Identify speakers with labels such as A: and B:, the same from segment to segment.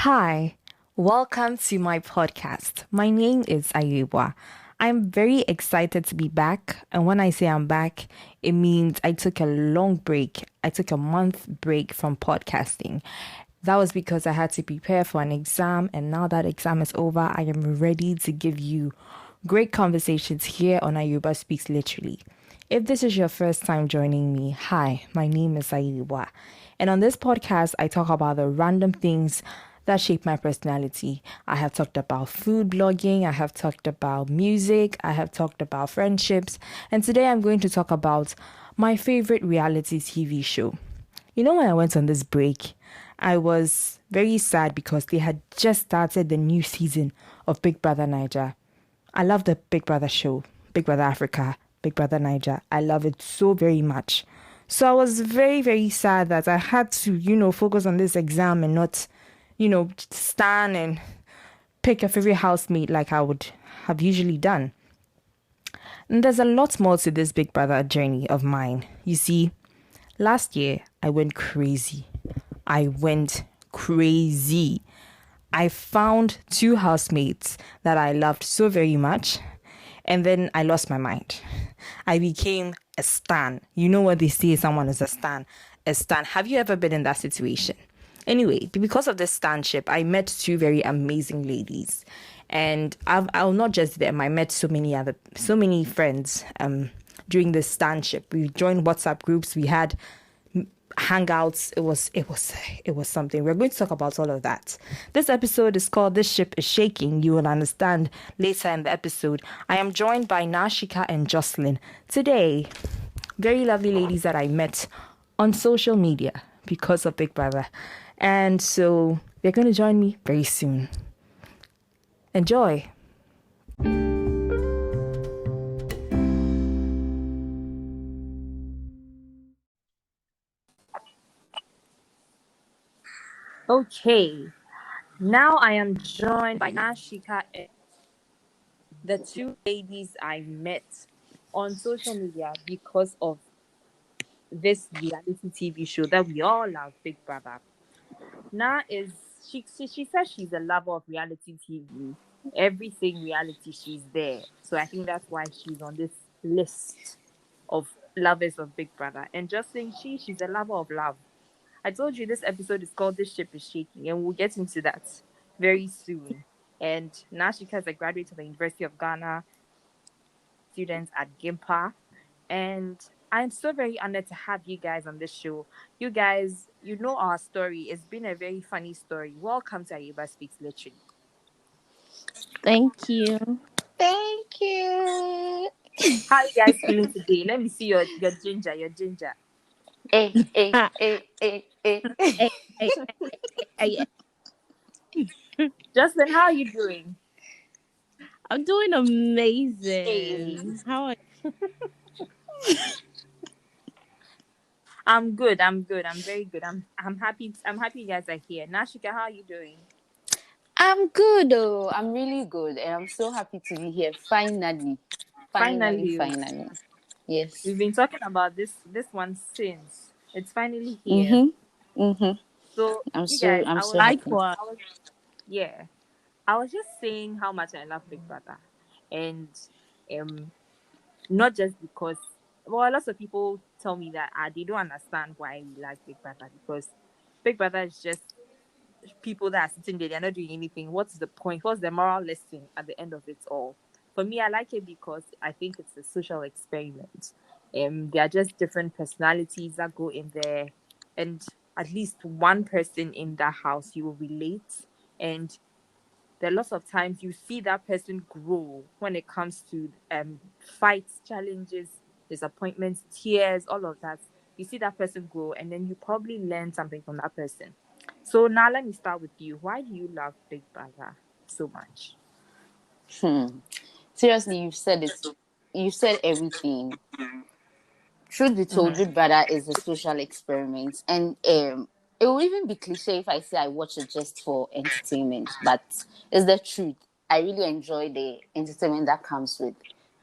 A: Hi, welcome to my podcast. My name is Ayuba. I'm very excited to be back. And when I say I'm back, it means I took a long break. I took a month break from podcasting. That was because I had to prepare for an exam, and now that exam is over, I am ready to give you great conversations here on Ayuba Speaks Literally. If this is your first time joining me, hi, my name is Ayuba. And on this podcast, I talk about the random things that shape my personality. I have talked about food blogging, I have talked about music, I have talked about friendships, and today I'm going to talk about my favorite reality TV show. You know, when I went on this break, I was very sad because they had just started the new season of Big Brother Niger. I love the Big Brother show, Big Brother Africa, Big Brother Niger. I love it so very much. So I was very, very sad that I had to, focus on this exam and not, stand and pick a favorite housemate like I would have usually done. And there's a lot more to this Big Brother journey of mine. You see, last year I went crazy. I went crazy. I found two housemates that I loved so very much, and then I lost my mind. I became a stan. You know what they say, someone is a stan. A stan. Have you ever been in that situation? Anyway, because of this stanship, I met two very amazing ladies, and I'll not just them. I met so many friends during this stanship. We joined WhatsApp groups. We had hangouts. It was something. We're going to talk about all of that. This episode is called This Ship is Shaking. You will understand later in the episode. I am joined by Shika and Jocelyn today. Very lovely ladies that I met on social media because of Big Brother. And so they're going to join me very soon. Enjoy. Okay, now I am joined by Shika and the two ladies I met on social media because of this reality TV show that we all love, Big Brother. Na is she says she's a lover of reality TV. Everything reality, she's there. So I think that's why she's on this list of lovers of Big Brother. And just saying she's a lover of love. I told you this episode is called This Ship is Shaking, and we'll get into that very soon. And Nashika is a graduate of the University of Ghana, student at GIMPA. And I'm so very honored to have you guys on this show. You guys, you know our story. It's been a very funny story. Welcome to Ayuba Speaks Literally.
B: Thank you.
C: Thank you.
A: How are you guys feeling today? Let me see your ginger,
C: Hey, hey,
B: Ah,
C: hey, hey, hey.
B: hey, hey, hey,
A: Jocelyn, how are you doing?
B: I'm doing
C: Hey.
B: amazing. How are
A: I'm good. I'm very good. I'm happy. I'm happy you guys are here. Nashika, how are you doing?
C: I'm good, oh. I'm really good. And I'm so happy to be here. Finally. Finally,
A: Finally,
C: finally. Yes.
A: we've been talking about this one since it's finally here.
C: Mm-hmm. Mm-hmm.
A: So
C: I'm
A: you
C: so
A: guys,
C: I'm
A: I
C: so
A: was
C: happy.
B: likewise?
A: I was yeah. I was just saying how much I love Big Brother. And um not just because lots of people tell me that they don't understand why we like Big Brother because Big Brother is just people that are sitting there, they're not doing anything. What's the point? What's the moral lesson at the end of it all? For me, I like it because I think it's a social experiment. There are just different personalities that go in there, and at least one person in that house you will relate, and there are lots of times you see that person grow when it comes to fights, challenges, disappointments, tears, all of that. You see that person grow, and then you probably learn something from that person. So now let me start with you. Why do you love Big Brother so much?
C: Hmm. Seriously, you've said it. You said everything. Truth be told,
A: Mm-hmm.
C: Big Brother is a social experiment, and it will even be cliche if I say I watch it just for entertainment. But it's the truth. I really enjoy the entertainment that comes with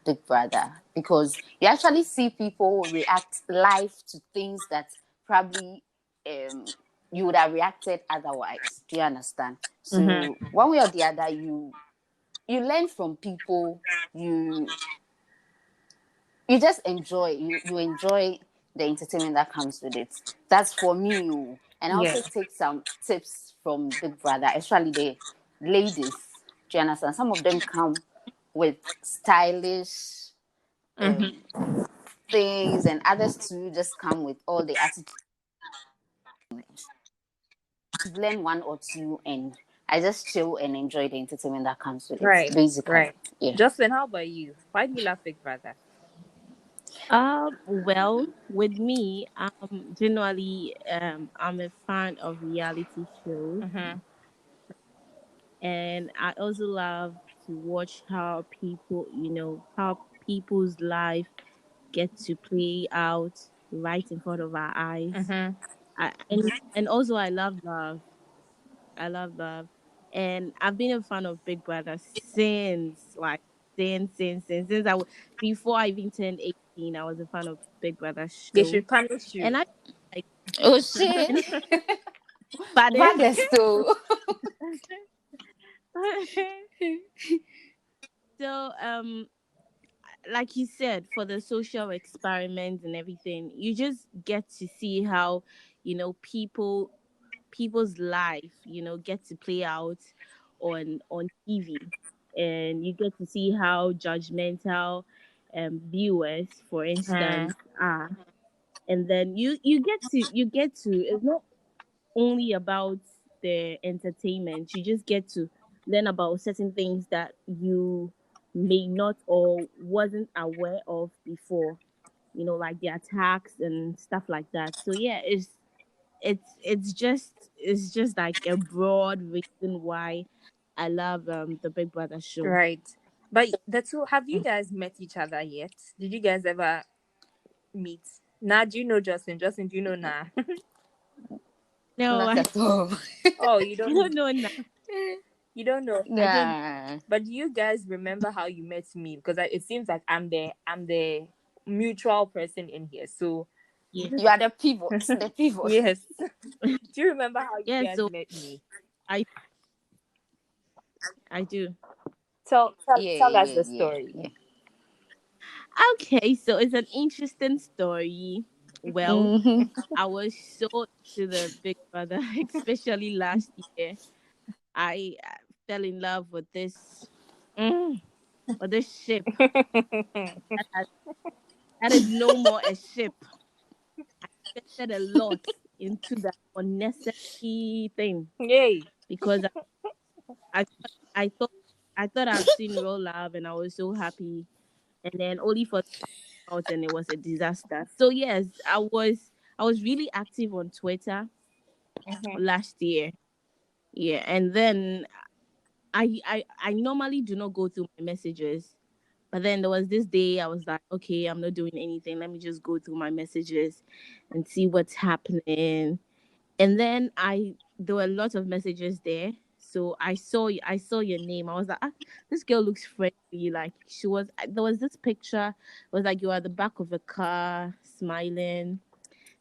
C: Big Brother because you actually see people react live to things that probably you would have reacted otherwise. Do you understand?
A: Mm-hmm.
C: So one way or the other, you learn from people. You just enjoy. You enjoy the entertainment that comes with it. That's for me. Oh. And I
A: Yeah.
C: also take some tips from Big Brother, especially the ladies. Do you understand? Some of them come with stylish
A: Mm-hmm.
C: um, things, and others too just come with all the attitude. Learn one or two, and I just chill and enjoy the entertainment that comes with it.
A: Right.
C: Basically,
A: Right.
C: yeah.
A: Jocelyn, how about you? Why do you love Big Brother?
B: Well, with me, generally, I'm a fan of reality shows,
A: Mm-hmm.
B: and I also love to watch how people, how people's life get to play out right in front of our eyes.
A: Mm-hmm.
B: And also, I love love. I love love, and I've been a fan of Big Brother since, like, since before I even turned 18. I was a fan of Big Brother
A: They
B: show,
A: should punish you.
B: and I like
C: Oh shit!
B: pardon.
C: Modesto.
B: So like you said, for the social experiments and everything, you just get to see how, people's life, get to play out on TV, and you get to see how judgmental viewers, for
A: Mm.
B: instance, are. And then you get to it's not only about the entertainment. You just get to learn about certain things that you may not or wasn't aware of before, like the attacks and stuff like that. So yeah, it's just like a broad reason why I love the Big Brother show.
A: Right. But the two, have you guys met each other yet? Did you guys ever meet? Nah, do you know Justin? Justin, do you know Nah?
B: No,
C: Not
B: I
C: at all.
A: Oh, you don't know.
B: don't know now.
A: You don't know.
B: I don't.
C: Yeah.
A: But do you guys remember how you met me? Because it seems like I'm the mutual person in here. So
B: Yeah,
C: You are the pivot. The pivot.
A: yes. Do you remember how you
B: yeah.
A: guys
B: So
A: met me?
B: I I do.
A: Tell us
C: Yeah,
A: the
C: yeah,
A: story.
C: yeah,
B: Okay, so it's an interesting story.
C: yeah.
B: Well, I was so into the Big Brother, especially last year. I fell in love mm, with this ship that, that is no more a ship. Invested a lot into that unnecessary thing
A: Yay.
B: because I I thought I thought I've seen real love and I was so happy, and then only for out and it was a disaster. So yes, I was really active on Twitter
A: Mhm.
B: last year. Yeah, and then I normally do not go through my messages. But then there was this day I was like, okay, I'm not doing anything. Let me just go through my messages and see what's happening. And then I there were a lot of messages there. So I saw your name. I was like, this girl looks friendly. Like she was. There was this picture. It was like you were at the back of a car smiling.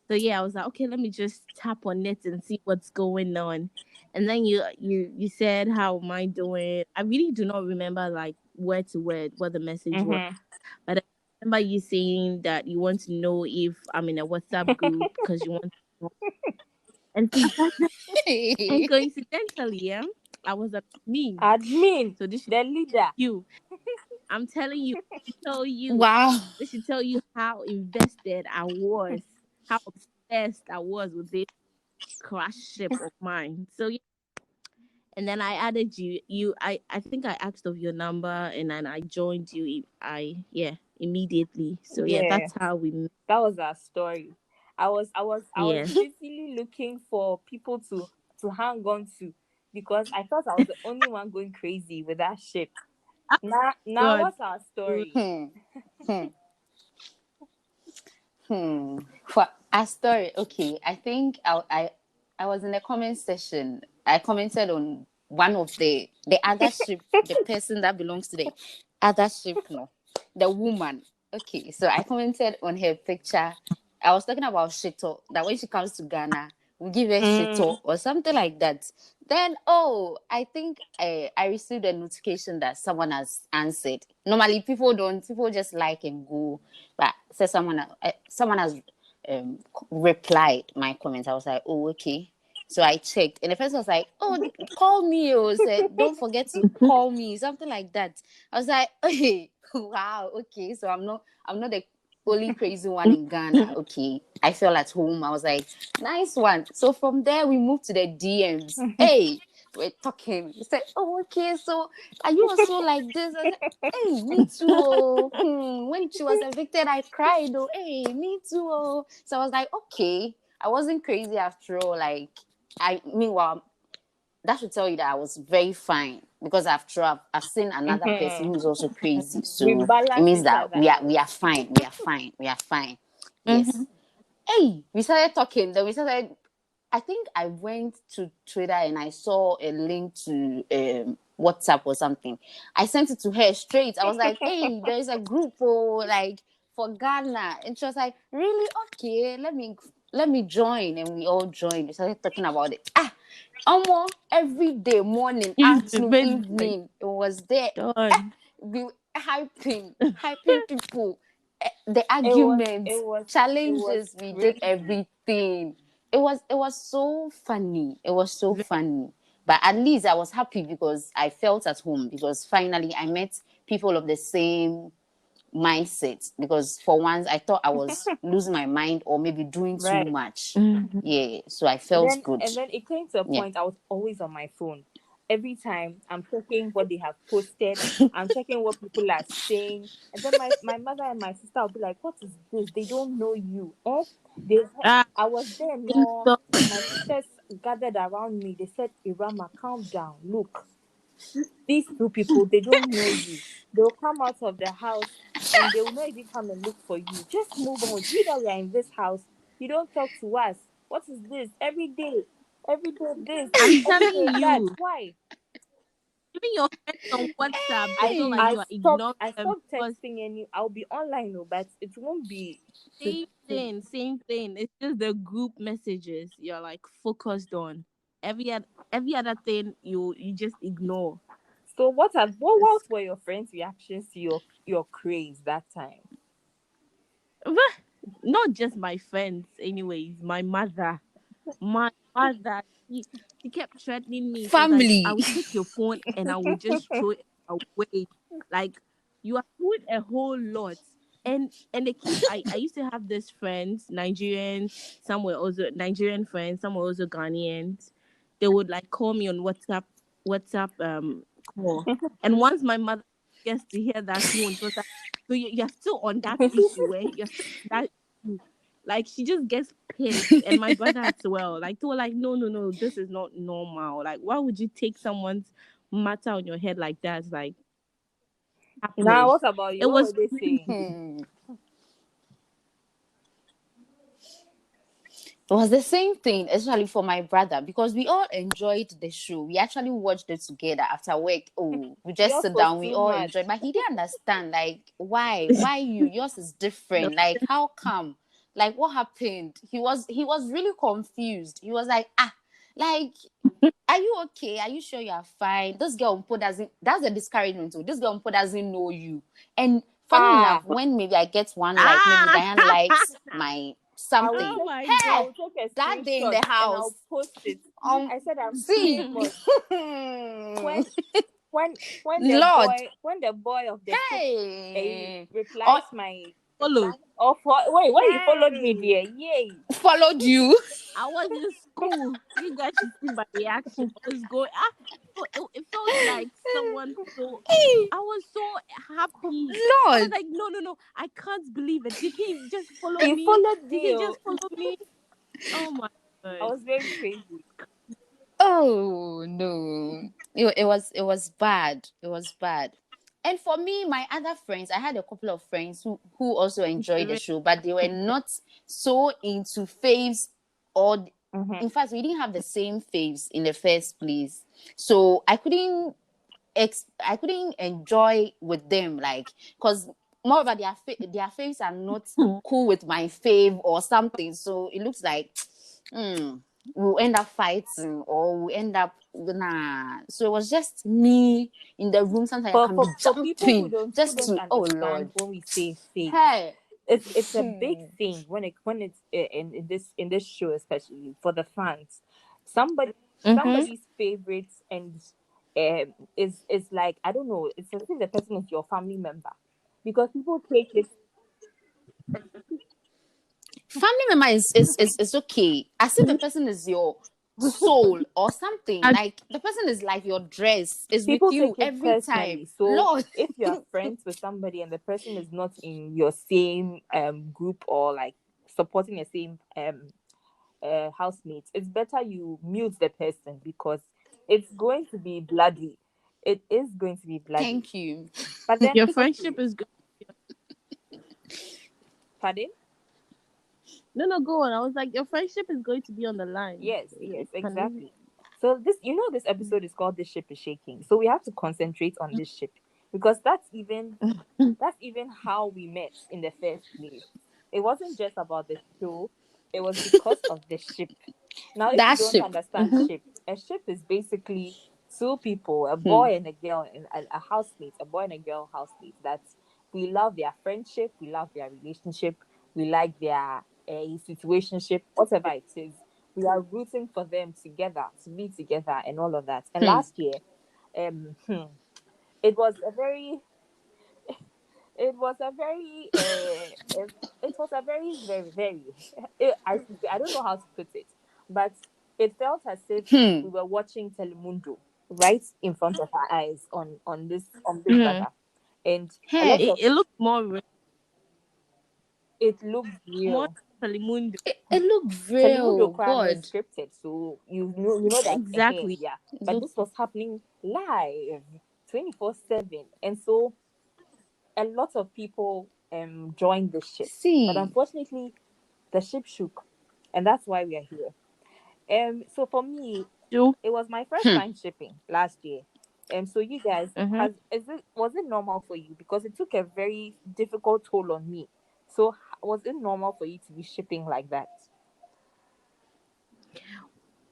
B: So yeah, I was like, okay, let me just tap on it and see what's going on. And then you said, how am I doing? I really do not remember like word to word what the message was,
A: Mhm.
B: but I remember you saying that you want to know if I'm in a WhatsApp group because you want to know. And and coincidentally, yeah, I was a me.
A: Admin,
B: So this should
A: the leader.
B: you. I'm telling you, tell you,
C: Wow.
B: this should tell you how invested I was, how obsessed I was with this crash ship of mine. So yeah, and then I added you. I think I asked of your number, and then I joined you. Immediately. So yeah,
A: Yeah,
B: that's how we met.
A: that was our story. I was
B: Yeah.
A: busily looking for people to hang on to because I thought I was the only one going crazy with that ship. Now
B: God.
A: what's our story?
C: Hmm. Hmm. Hmm. For a story, okay. I think I was in the comment section. I commented on one of the other ship, the person that belongs to the other ship, no, the woman. Okay, so I commented on her picture. I was talking about Shito, that when she comes to Ghana, we give a shit or something like that. Then, I think I received a notification that someone has answered. Normally, people don't. People just like and go. But say someone has replied my comment. I was like, oh, okay. So I checked, and the person was like, "Oh, call me." Or said, "Don't forget to call me," something like that. I was like, "Hey, wow, okay." So I'm not the only crazy one in Ghana. Okay, I felt at home. I was like, "Nice one." So from there, we moved to the DMs. Hey, we're talking. We said, "Oh, okay. So are you also like this?" I said, "Hey, me too. Oh. When she was evicted, I cried. Oh, hey, me too. Oh." So I was like, "Okay." I wasn't crazy after all. Like, meanwhile, that should tell you that I was very fine because after all, I've seen another person who's also crazy.
A: We
C: So it
A: balance
C: means
A: each
C: that
A: other
C: we
A: out.
C: are fine. We are fine. We are fine. Yes. Hey, we started talking. Then we started. I think I went to Twitter and I saw a link to WhatsApp or something. I sent it to her straight. I was like, "Hey, there's a group for Ghana," and she was like, "Really? Okay, let me join." And we all joined. We started talking about it. Almost every day, morning,
B: It's the
C: afternoon,
B: bed like
C: evening, it was there.
B: done.
C: We hyping people, the
A: It
C: arguments,
A: was it was
C: challenges. We did
A: crazy.
C: everything. It was so funny. It was so funny. But at least I was happy because I felt at home because finally I met people of the same mindset. Because for once I thought I was losing my mind or maybe doing too
A: Right.
C: much. Yeah, so I
A: And
C: felt
A: then
C: good.
A: and then it came to a
C: Yeah.
A: point I was always on my phone. Every time I'm checking what they have posted, I'm checking what people are saying. And then my mother and my sister will be like, "What is this? They don't know you." Eh? They
B: Ah,
A: I was there
B: think
A: no
B: so.
A: my sisters gathered around me. They said, "Irama, calm down. Look, these two people, they don't know you. They'll come out of the house and they will not even come and look for you. Just move on. We that we are in this house, you don't talk to us. What is this? Every day this,
B: I'm
A: every
B: telling
A: day that.
B: you,
A: Why?"
B: even your friends on WhatsApp, they feel like
C: Hey.
B: you are ignoring
A: I
B: them
A: stopped
B: because
A: texting any. I'll be online, no, but it won't be to
B: same
A: to.
B: thing, same thing. It's just the group messages you're like focused on. Every other thing you just ignore.
A: So what
B: It's,
A: were your friends' reactions to your craze that time?
B: but not just my friends, anyways. My mother. My mother, she kept threatening me. She was like, "I
C: Family.
B: will take your phone and I will just throw it away. Like you are doing a whole lot." And they keep. I used to have these friends, Nigerians. Some were also Nigerian friends. Some were also Ghanaians. They would like call me on WhatsApp call. And once my mother gets to hear that tone, she was like, "So you're still on that issue, eh? You're still on that issue." Like she just gets pissed, and my brother as well. Like they were like, "No, no, no, this is not normal. Like, why would you take someone's matter on your head like that?" Like
A: Now,
B: happening.
A: what about
B: It
A: you? What were
B: was
A: they saying?
B: crazy.
C: It was the same thing, especially for my brother, because we all enjoyed the show. We actually watched it together after work. Oh, we just
A: Yours
C: sit
A: was
C: down, we
A: too
C: all
A: much.
C: enjoyed. But he didn't understand, like, why? Why you? Yours is
B: The-
C: different. Like, how come? Like, what happened? He was really confused. He was like, like, are you okay? Are you sure you are fine? This girl Mpo doesn't, that's a discouragement too. This girl Mpo doesn't know you. And funny
A: Ah,
C: enough, when maybe I get one like, maybe
B: ah,
C: Diane likes my
A: I will
C: something,
B: oh
A: take
B: my
A: I
B: god.
C: hey,
A: will take a
C: that day in
A: screenshot
C: the
A: and
C: house,
A: I'll post it. I said I'm too
C: see,
A: much. When when
C: Lord,
A: when the boy of the ship
C: hey, or
A: replies my
B: Followed.
A: wait, when he followed me
C: hey,
A: there, yay.
C: followed you.
B: I was in school. You guys should see my reaction. I was going. It felt like someone. So
C: Hey,
B: I was so happy. I was
C: Lord.
B: like, no, no, no. I can't believe it. Did he just follow
A: He
B: me?
A: followed
B: Did
A: me.
B: he
A: Oh.
B: just follow me? Oh my
A: I
B: god.
A: was very crazy.
C: Oh no. It was bad. It was bad. And for me, my other friends, I had a couple of friends who also enjoyed the show, but they were not so into faves or
A: Mm-hmm.
C: in fact, we didn't have the same faves in the first place. So I couldn't enjoy with them, like, because moreover their faves are not cool with my fave or something. So it looks like we'll end up fighting or we'll end up nah. So it was just me in the room. Sometimes I can be
A: For people who
C: jumping
A: just
C: just
A: don't
C: to, oh
A: understand
C: Lord,
A: when we say phase,
C: hey.
A: it's a big thing when it's in this show, especially for the fans. Somebody
B: Mm-hmm.
A: somebody's favorites and is like, I don't know, it's as if the person is your family member, because people take it.
C: Family member is okay. As if the person is your soul or something. Like the person is like your dress, is with
A: People
C: you
A: take it
C: every time.
A: personally. So
C: Lord.
A: if you are friends with somebody and the person is not in your same group, or like supporting the same housemates, it's better you mute the person, because it's going to be bloody. It is going to be bloody.
C: Thank you.
A: But then
B: Your
A: it's
B: friendship
A: okay.
B: is good.
A: Pardon?
B: No, go on. I was like, your friendship is going to be on the line.
A: Yes, yes,
B: It can.
A: exactly. So this, this episode is called "The Ship is Shaking." So we have to concentrate on this ship, because that's even how we met in the first place. It wasn't just about the show; it was because of the ship. Now, if you
C: That
A: don't
C: ship.
A: understand
B: Mm-hmm.
A: ship, a ship is basically two people, a
C: Hmm.
A: boy and a girl, and a housemate, a boy and a girl housemate. That we love their friendship, we love their relationship, we like their situationship, whatever it is. We are rooting for them together to be together and all of that. And
C: Hmm.
A: last year, it was a very it was a very it was a very very very I don't know how to put it, but it felt as if
C: Hmm.
A: we were watching Telemundo right in front of our eyes on this on Big
B: Mm-hmm.
A: Brother. And a lot
C: Hey.
A: of
B: It looks
A: it looked
B: more
A: real.
B: Telemundo.
C: It looked
A: Telemundo
C: real.
A: crime was
C: God.
A: scripted, so you know that
B: Exactly.
A: yeah. But
C: So,
A: this was happening live 24/7, and so a lot of people joined the ship, but
C: see.
A: unfortunately the ship shook, and that's why we are here. So for me,
B: You.
A: it was my first
C: Hmm.
A: time shipping last year. So you guys,
B: Mm-hmm.
A: was it normal for you? Because it took a very difficult toll on me. So was it normal for you to be shipping like that?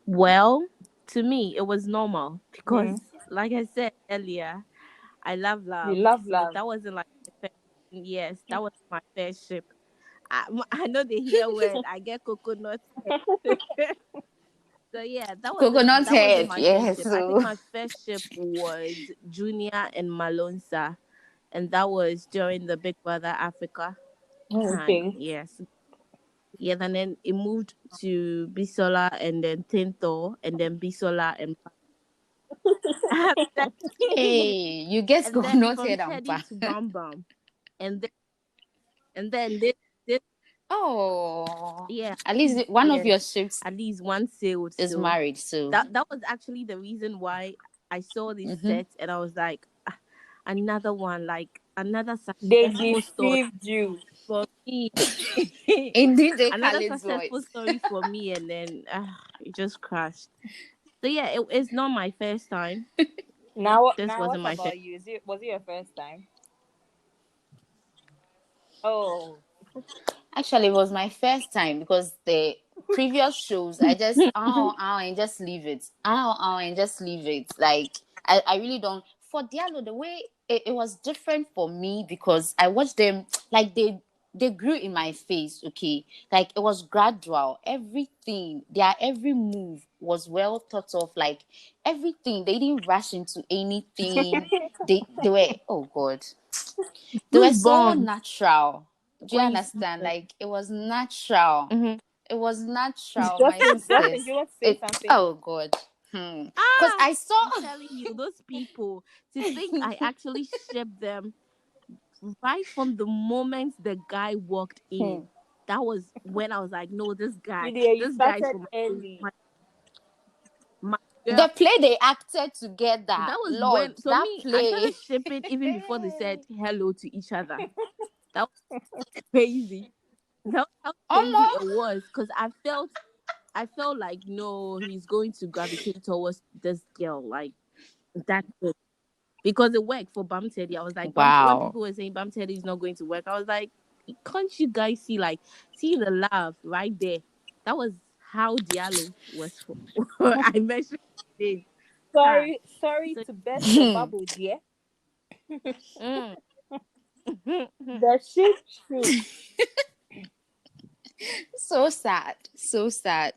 B: Well, to me, it was normal
A: Mm.
B: because, like I said earlier, I love
A: You
B: love.
A: love
B: So
A: love.
B: that wasn't like my first, yes, that was my first ship. I know they hear word. I get coconut. So yeah,
C: Coconut
B: that wasn't
C: head.
B: my first
C: Yes.
B: ship. I think
C: So
B: my first ship was Junior and Malonza, and that was during the Big Brother Africa time.
A: Okay.
B: Yes, yeah. And then it moved to Bisola and then Tinto and then Bisola and then,
C: hey, you get
B: and then
C: coconut
B: from
C: head
B: Teddy
C: ampa.
B: to Bam Bam, and then this
C: Oh.
B: yeah,
C: At
B: these
C: least one of
B: years
C: your ships
B: at least one sailed.
C: is
B: So
C: married. So.
B: that was actually the reason why I saw this
C: Mm-hmm.
B: set and I was like, "Ah, another one, like another
A: They
B: successful story
A: deceived you.
B: for me."
C: Indeed, they
B: Another
C: Khaled's
B: successful
C: voice.
B: story for me, and then it just crashed. So yeah, it's not my first time. This
A: Now what
B: wasn't my first.
A: about you? Was it your first time? Oh.
C: Actually, it was my first time because the previous shows, I just and just leave it. And just leave it. Like I really don't. For Diallo, the way it was different for me because I watched them like they grew in my face. Okay, like it was gradual. Everything, their every move was well thought of. Like everything, they didn't rush into anything. They were, oh God, they were so
B: Goosebumps
C: natural. Do you
B: when you see
C: understand?
B: them.
C: Like it was natural.
B: Hmm.
C: It was natural, my
A: Justin, do
C: sisters.
A: you want to say
C: It
A: something?
C: oh God. Because
B: Ah,
C: I saw
B: I'm telling you, those people. To think I actually shipped them right from the moment the guy walked
C: hmm,
B: in. That was when I was like, no,
A: You there, you
B: this guy is
A: started
B: for
A: early.
B: my girl.
C: the play they acted together.
B: That was
C: Lord,
B: when, so
C: that
B: me, I
C: play.
B: started shipping even before they said hello to each other. That was crazy. That was how crazy it
C: Almost.
B: was because I felt like no, he's going to gravitate towards this girl, like that's it. Because it worked for Bam Teddy. I was like, when
C: Wow.
B: people were saying Bam Teddy is not going to work, I was like, can't you guys see the love right there? That was how Diallo was for. I mentioned it. Ah,
A: Sorry
B: so
A: to burst your bubble, dear.
B: mm.
A: The shit true.
C: So sad. So sad.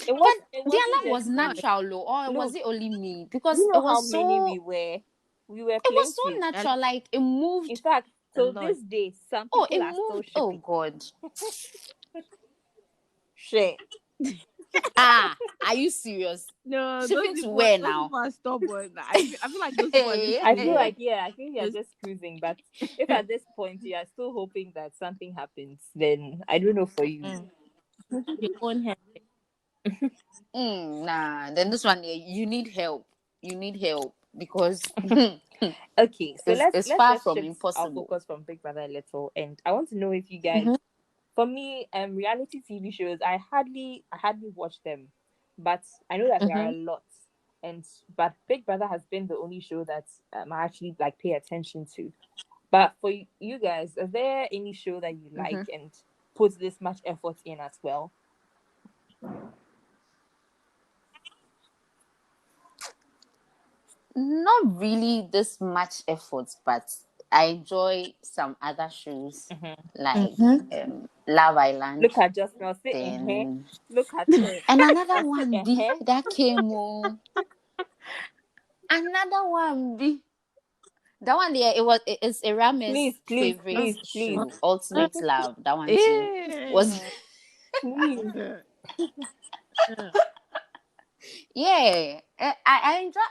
A: It
C: But
A: was. It
C: the
A: wasn't
C: alarm was
A: just me.
C: natural, though, or was
A: Look,
C: it only me?
A: you
C: Because
A: know how many we were. We were
C: it was so
A: plenty.
B: and
C: natural. Like it
A: In
C: moved.
A: fact,
B: a
A: till
B: lot.
A: this day, some
C: Oh,
A: people
C: it
A: are still
C: moved. Oh
A: shipping.
C: God.
A: Shit.
C: Ah, are you serious?
B: No,
C: Shipping to where
B: those
C: now?
B: people are stubborn. I feel like those people are just
A: I feel
B: cruising.
C: Hey.
A: like, yeah, I think you're
B: Just
A: just cruising. But if at this point you are still hoping that something happens, then I don't know for you.
B: mm, your own head.
C: Nah, then this one, you need help. You need help because
A: Okay, so
C: it's
A: let's
C: far
A: just
C: from
A: shift our
C: impossible.
A: focus from Big Brother a little, and I want to know if you guys,
C: Mm-hmm,
A: for me, reality TV shows, I hardly watch them, but I know that there are
C: mm-hmm,
A: a lot, and but Big Brother has been the only show that I actually like pay attention to. But for you guys, is there any show that you
C: mm-hmm.
A: like and put this much effort in as well?
C: Not really this much effort, but I enjoy some other shows
A: Mm-hmm.
C: like
B: Mm-hmm.
C: Love Island.
A: Look at just now, say
C: Then
A: Look at her.
C: and another
A: I say
C: one be that came on. Another one be that one there. It's
A: Please,
C: Irame's
A: please,
C: favorite
A: please, please,
C: show, Ultimate Love. That one too was
B: Yeah.
A: please.
C: yeah. I enjoy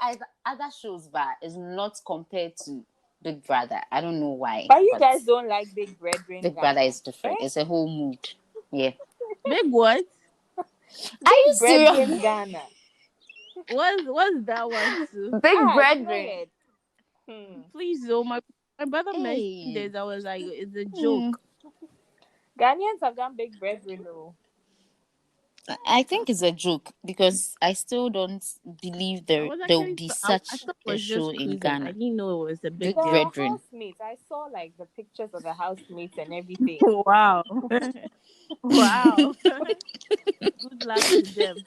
C: other shows, but it's not compared to Big Brother. I don't know why,
A: But you
C: but
A: guys don't like Big Brethren
C: Big Brother
A: Ghana,
C: is
A: eh?
C: different. It's a whole mood. Yeah.
B: Big what?
C: Are you
A: Big
C: serious?
A: Brethren Ghana.
B: What's that one too?
C: Big
A: Ignore
C: Brethren.
A: it. Hmm.
B: Please, though, my brother mentioned
C: Hey.
B: this. I was like, it's a
C: Hmm.
B: joke.
A: Ghanaians have done Big Brethren, though.
C: I think it's a joke because I still don't believe
B: I
C: there will
B: was
C: be
B: I
C: such
B: thought it
C: a
B: was
C: show
B: just
C: in
B: cruising. I
C: Ghana.
B: didn't know it was a big
C: Big
A: There
B: joke.
A: are
C: Brethren.
A: housemates. I saw like the pictures of the housemates and everything.
B: Wow. Wow. Good luck to them.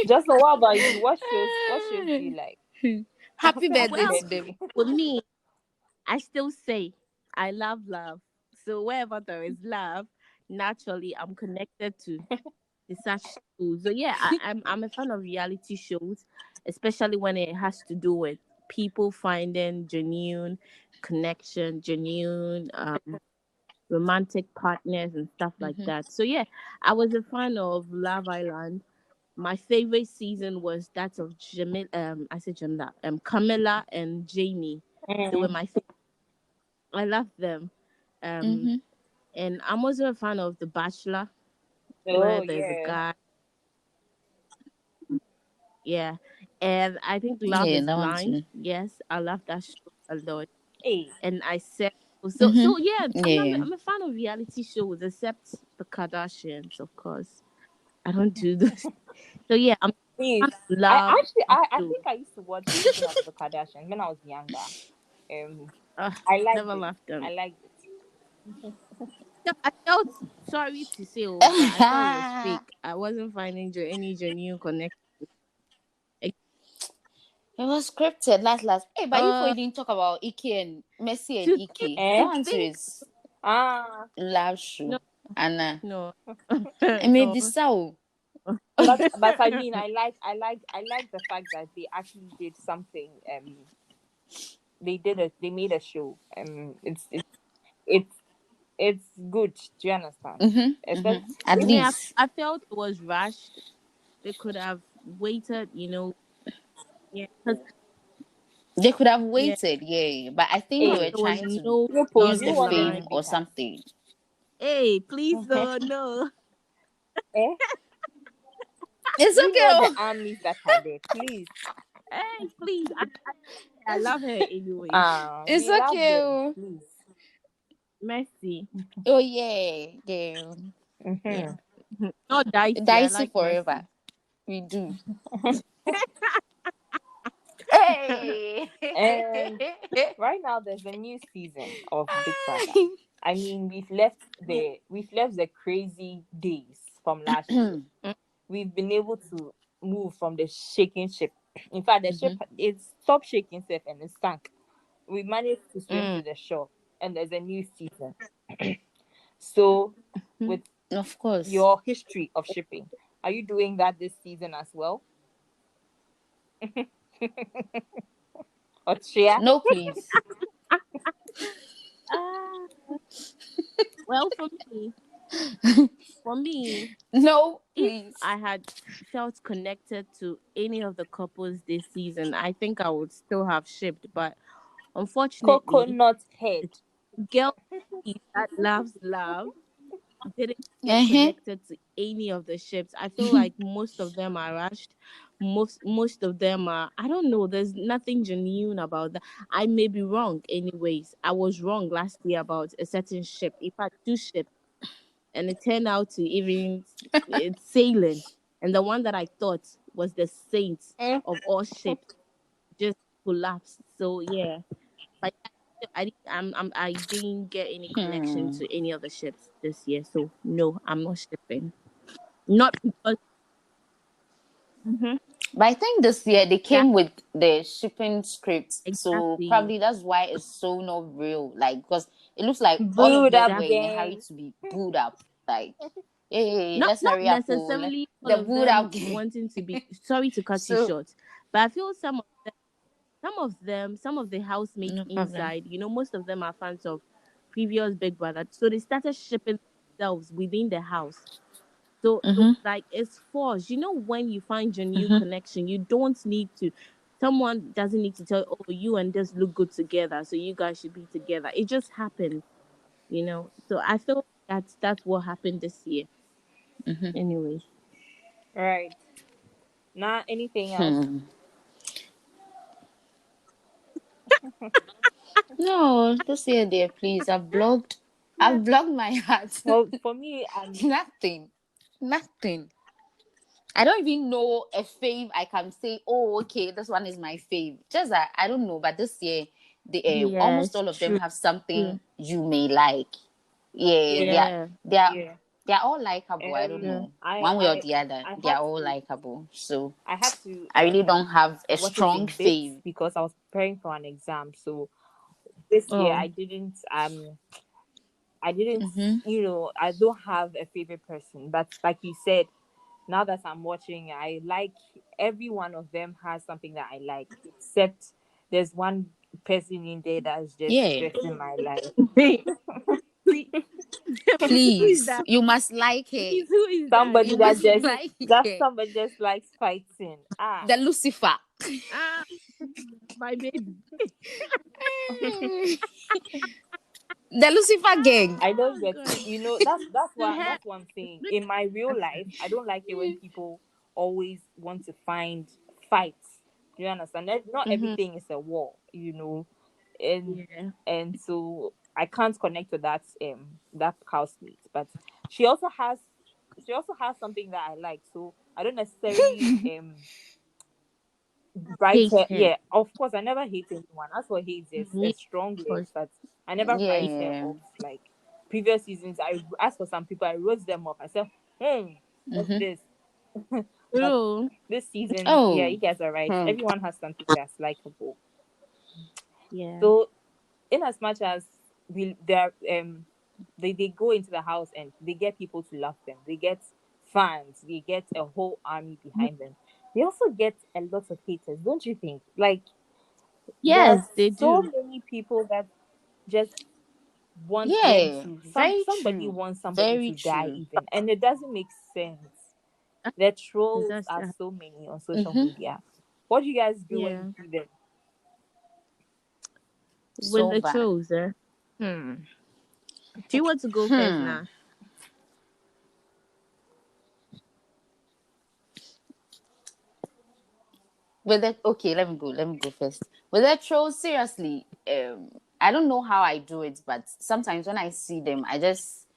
A: Just what about you? What shows do you like?
C: Happy
A: Happy
C: birthday
B: Well,
C: to them.
A: birthday.
B: for me, I still say I love love. So wherever there is love, naturally I'm connected to such shows. So yeah, I'm a fan of reality shows, especially when it has to do with people finding genuine connection, genuine romantic partners and stuff like
C: Mm-hmm.
B: that. So yeah, I was a fan of Love Island. My favorite season was that of I said Jamila, Camilla and Jamie. They were
A: Mm.
B: my favorite. I love them. Um,
C: Mm-hmm.
B: and I'm also a fan of The Bachelor,
A: Oh
B: where there's a
A: yeah.
B: guy. Yeah, and I think Love
C: Yeah,
B: is
C: that one
B: Blind.
C: too.
B: Yes, I love that show a lot.
A: Hey.
B: And I said so
C: Mm-hmm.
B: yeah.
C: Yeah.
B: I'm a fan of reality shows, except the Kardashians, of course. I don't do this. So yeah, I'm a
A: Please.
B: fan of
A: I
B: love
A: actually
B: and
A: I
B: shows.
A: think I used to watch the season of the Kardashians when I was younger. I liked
B: Never
A: it.
B: loved them.
A: I liked it.
B: I felt sorry to say, oh, but I thought it was fake. I wasn't finding any genuine connection. Ex-
C: It was scripted last. Hey, but you
B: Uh,
C: didn't talk about Ike and Messi and
B: to
C: Ike. That
A: Eh?
C: one too
B: think
C: is
A: Ah.
C: love
B: no,
C: show. And
B: no,
C: I may
B: no.
C: be so.
A: But I mean I like the fact that they actually did something. They made a show. It's it's good. Do you understand?
C: Mm-hmm. Mm-hmm.
A: Especially
C: At
B: I mean,
C: least
B: I felt it was rushed. They could have waited, yeah, 'cause-
C: they could have
B: yeah.
C: waited, yeah. But I think they
B: Plus,
C: were
A: hey,
B: there was
C: trying to
B: no
A: you pose,
C: use
A: you
C: the
A: want to
B: storyline.
C: fame
A: be
C: or
A: bitters.
C: something.
B: Hey, please, no.
A: Eh?
C: It's
A: You
C: okay.
A: know the
C: Oh.
A: armies that are there. Please.
B: Hey, please. I love her anyway.
C: It's
A: We love
C: okay.
A: them.
C: Oh,
A: Please.
B: Mercy.
C: oh yeah, yeah.
B: Yeah.
A: Mm-hmm.
B: Not dicey. I
C: Dicey
B: like
C: forever.
B: Mercy.
C: We do. Hey.
A: And right now there's a new season of Big Brother. I mean, we've left the crazy days. from last year. We've been able to move from the shaking ship. In fact, the ship it stopped shaking safe and it sank. We managed to swim to the shore, and there's a new season. So, with
C: Of course.
A: your history of shipping, are you doing that this season as well? Or Shia?
C: No, please.
B: Ah, well, for me,
C: No,
B: if
C: please.
B: I had felt connected to any of the couples this season, I think I would still have shipped. But unfortunately,
A: Coconut head.
B: girl that loves love didn't get
C: Uh-huh.
B: connected to any of the ships. I feel like most of them are rushed. Most of them are, I don't know, there's nothing genuine about that. I may be wrong anyways. I was wrong last year about a certain ship. In fact, two ships, and it turned out to even it's sailing. And the one that I thought was the saint
A: Mm.
B: of all ships just collapsed. So yeah. But I didn't get any connection
C: Hmm.
B: to any of the ships this year, so no, I'm not shipping. Not because
C: But I think this year they
B: that
C: came with the shipping script, so
B: exactly,
C: probably that's why it's so not real. Like, because it looks like all of
A: Booed up
C: them were in a hurry
A: gang.
C: to be booed up. Like, hey,
B: not
C: let's
B: not
C: hurry up, oh,
B: necessarily all
C: the
B: of
C: booed
B: them
C: up game.
B: wanting to be. Sorry to cut you
C: So
B: short, but I feel some of the housemates
C: no problem.
B: inside, most of them are fans of previous Big Brother, so they started shipping themselves within the house. So it was like it's forced. When you find your new connection, you don't need to. Someone doesn't need to tell, oh, you and this look good together, so you guys should be together. It just happened. So I feel that's what happened this year. Anyway,
A: Right. Not anything else.
C: Hmm. No, this year, dear, please. I've blocked my heart.
A: Well, for me,
C: Nothing. Nothing. I don't even know a fave I can say, oh, okay, this one is my fave. Just that I don't know, but this year, almost
B: yes,
C: all of them
B: true,
C: have something
B: true.
C: you may like. Yeah,
A: yeah,
B: Yeah,
C: they are
A: yeah.
C: they are all likable. I don't
B: yeah.
C: know, one way or the other,
A: I
C: they
A: had
C: are all
A: to
C: likable. So
A: I had to
C: I really don't have a
A: watch it
C: strong
A: in bits
C: fave.
A: because I was preparing for an exam. So this year
B: Oh,
A: I didn't I don't have a favorite person. But like you said, now that I'm watching, I like every one of them has something that I like, except there's one person in there that's just
C: Yeah,
A: stressing my life.
B: please, please, who is
C: please,
B: that?
C: you must like her.
B: Please, who is that?
A: Somebody
C: You
A: that
C: must
A: just
C: like
A: that
C: her.
A: somebody just likes fighting. Ah.
C: The Lucifer.
B: Ah, my baby.
C: The Lucifer gang.
A: I don't
B: Oh
A: get it.
B: God. To her,
A: That's what I'm saying. In my real life, I don't like it when people always want to find fights. Do you understand? Not
B: mm-hmm.
A: everything is a war. And
B: Yeah.
A: so I can't connect to that housemate. But she also has she also has something that I like. So I don't necessarily write
B: Hate
A: her.
B: her.
A: Yeah, of course, I never hate anyone. As for hate, is
B: Yeah,
A: a
B: of
A: strong word,
B: course.
A: but I never write her
C: Yeah.
A: off. Like previous seasons, I as for some people, I wrote them off. I said, what's this? But
B: True.
A: this season, yeah,
C: Oh.
A: you guys are right.
C: Hmm.
A: Everyone has something that's likable.
B: Yeah.
A: So, in as much as they go into the house and they get people to love them, they get fans, they get a whole army behind them. They also get a lot of haters, don't you think? Like there are
B: Yes, they
A: so
B: do.
A: many people that just want them
C: Yeah.
A: to
C: Very
A: somebody
C: true.
A: wants somebody
C: Very
A: to die
C: true.
A: even, and it doesn't make sense. The trolls
B: That's
A: are so many on social
C: Mm-hmm.
A: media. What do you guys do when you
B: yeah.
A: see them?
B: With
C: So
B: the
C: bad.
B: trolls, eh? Hmm. Do you want to go first
C: Hmm.
B: now?
C: With that, okay, let me go. Let me go first. With that troll, seriously, I don't know how I do it, but sometimes when I see them, I just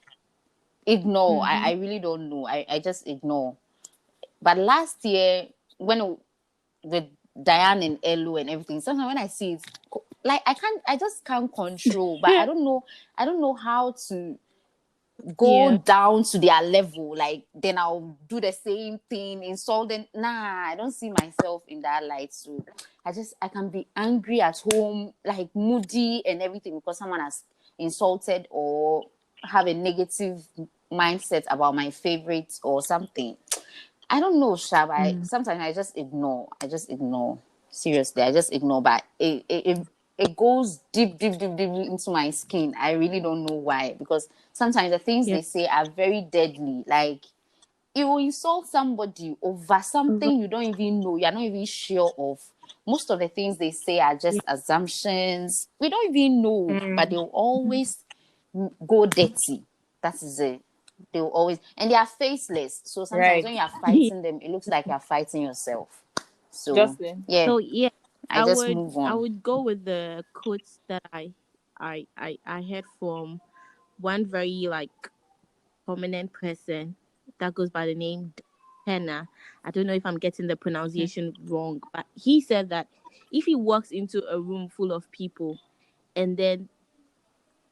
C: ignore. I
B: Mm-hmm.
C: really don't know. I just ignore. But last year, with Diane and Elu and everything, sometimes when I see it, like I just can't control. But I don't know how to. go
B: Yeah.
C: down to their level, like then I'll do the same thing, insult them. Nah, I don't see myself in that light. So I can be angry at home, like moody and everything, because someone has insulted or have a negative mindset about my favorites or something. I don't know, Shab. Sometimes I just ignore. I just ignore. Seriously, I just ignore. But it goes deep, deep, deep, deep into my skin. I really don't know why. Because sometimes the things
B: Yeah.
C: they say are very deadly. Like you will insult somebody over
B: Over.
C: something you don't even know. You're not even sure of. Most of the things they say are
B: Yeah.
C: just assumptions. We don't even know, but they'll always go dirty. That is it. They will always, and they are faceless. So sometimes
A: Right.
C: when you are fighting them, it looks like you're fighting yourself. So
A: Jocelyn.
C: yeah,
B: So yeah,
C: I just move
B: I
C: on.
B: would go with the quotes that I heard from one very like prominent person that goes by the name Henna. I don't know if I'm getting the pronunciation wrong, but he said that if he walks into a room full of people and then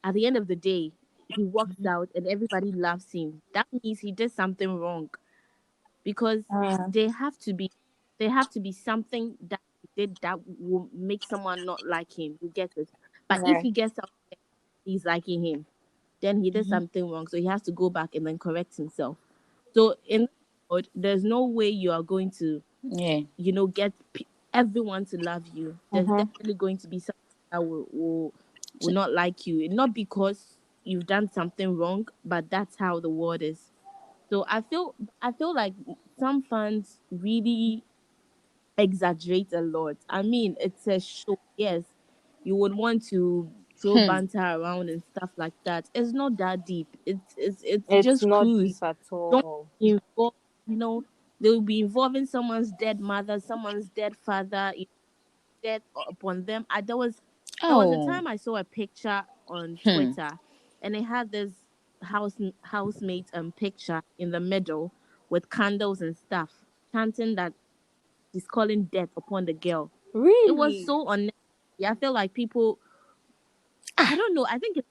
B: at the end of the day he walks out and everybody loves him, that means he did something wrong because
A: Mm,
B: they have to be they have to be something that he did that will make someone not like him. You get it? But if
A: right.
B: he gets out there, he's liking him, then he did something wrong. So he has to go back and then correct himself. So in this world, there's no way you are going to,
C: Yeah.
B: get everyone to love you. There's
A: Mm-hmm.
B: definitely going to be someone that will not like you. And not because you've done something wrong, but that's how the world is. So I feel like some fans really exaggerate a lot. I mean, it's a show. Yes, you would want to throw
C: Hmm.
B: banter around and stuff like that. It's not that deep. It's
A: It's
B: just
A: not deep
B: cruise.
A: at
B: Don't
A: all.
B: involve. You know, they will be involving someone's dead mother, someone's dead father, dead upon them. There was a
C: Oh.
B: time I saw a picture on
C: Hmm.
B: Twitter, and it had this housemate picture in the middle with candles and stuff, chanting that he's calling death upon the girl. It was
A: Really?
B: so unnecessary. I feel like people, I don't know. I think it's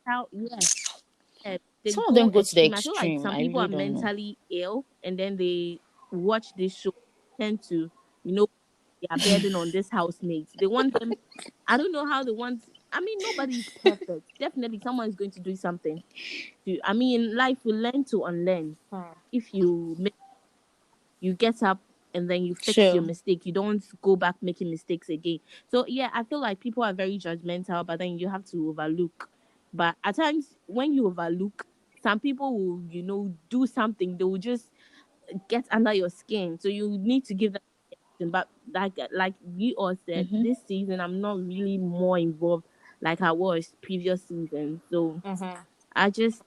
B: how, yes, they
C: Some of them
B: go
C: go to the
B: extreme. I feel like
C: extreme.
B: some
C: I
B: people
C: really
B: are
C: don't know.
B: mentally ill and then they watch this show, tend to, you know, they are burden on this housemate. They want them, I don't know how they want, I mean, nobody's perfect. Definitely someone is going to do something. I mean, life will learn to unlearn.
A: Hmm.
B: If you get up and then you fix your
C: Sure.
B: mistake. You don't go back making mistakes again. So yeah, I feel like people are very judgmental, but then you have to overlook. But at times when you overlook, some people will, do something. They will just get under your skin. So you need to give them attention. But like we all said,
C: Mm-hmm.
B: this season I'm not really more involved like I was previous season. So
A: Mm-hmm.
B: I just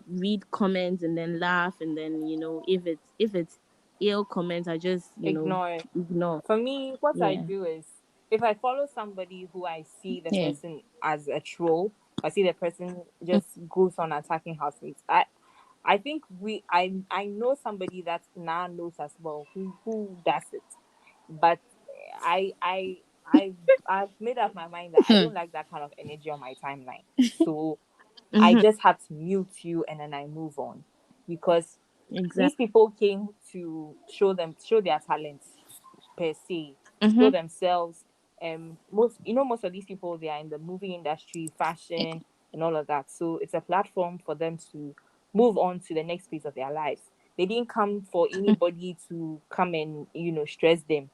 B: read comments and then laugh and then if it's ill comments I just
A: Ignore it.
B: ignore.
A: For me, what I
B: Yeah.
A: do is if I follow somebody who I see the
C: Yeah.
A: person as a troll, I see the person just goes on attacking housemates. I think I know somebody that now knows as well who does it. But I I I I've made up my mind that I
C: Hmm.
A: don't like that kind of energy on my timeline. So I
B: Mm-hmm.
A: just have to mute you and then I move on because these
B: Exactly.
A: people came to show their talents per se, show
B: Mm-hmm.
A: themselves. Most of these people they are in the movie industry, fashion, and all of that. So it's a platform for them to move on to the next phase of their lives. They didn't come for anybody to come and stress them.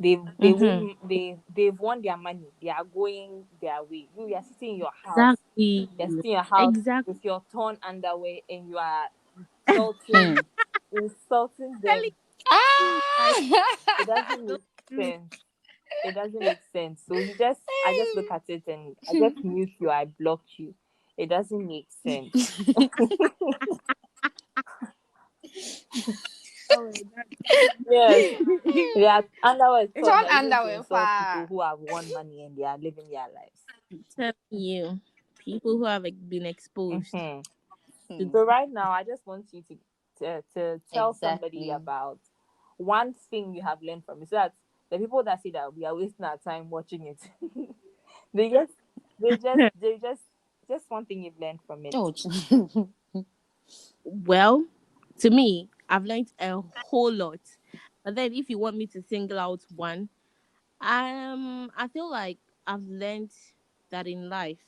B: Mm-hmm.
A: They've won their money. They are going their way. You are sitting in your house.
B: Exactly.
A: You're sitting in your house
B: Exactly.
A: with your torn underwear and you are
C: Hmm.
A: insulting
B: Telling
A: them.
B: you, like,
C: Ah.
A: It doesn't
B: so
A: make
B: true.
A: sense. It doesn't make sense. So I just look at it and I just mute you, I block you. It doesn't make sense.
B: Oh my god.
A: Yes. Yeah, underwear is
C: It's
A: torn.
C: all
A: You're using to
C: underwear.
A: insult people
C: Pa.
A: who have won money and they are living their lives.
B: Telling you, people who have been exposed.
A: Hmm.
C: Hmm.
A: So right now, I just want you to tell somebody
C: Exactly.
A: about one thing you have learned from it, so that the people that say that we are wasting our time watching it, they just they just just one thing you've learned from it.
C: Oh,
B: Well, to me, I've learned a whole lot. But then if you want me to single out one, I feel like I've learned that in life,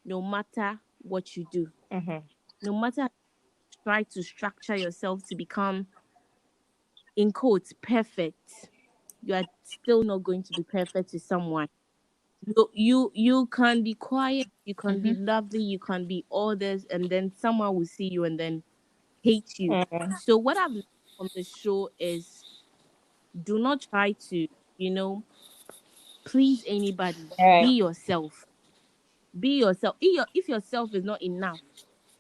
B: no matter what you do,
A: Mm-hmm.
B: no matter how you try to structure yourself to become, in quotes, perfect, you are still not going to be perfect to someone. You can be quiet, you can be
C: mm-hmm.
B: lovely, you can be all this, and then someone will see you and then hate you.
A: Mm-hmm.
B: So what I've learned from the show is, do not try to, you know, please anybody.
A: All right.
B: Be yourself. Be yourself. If yourself is not enough,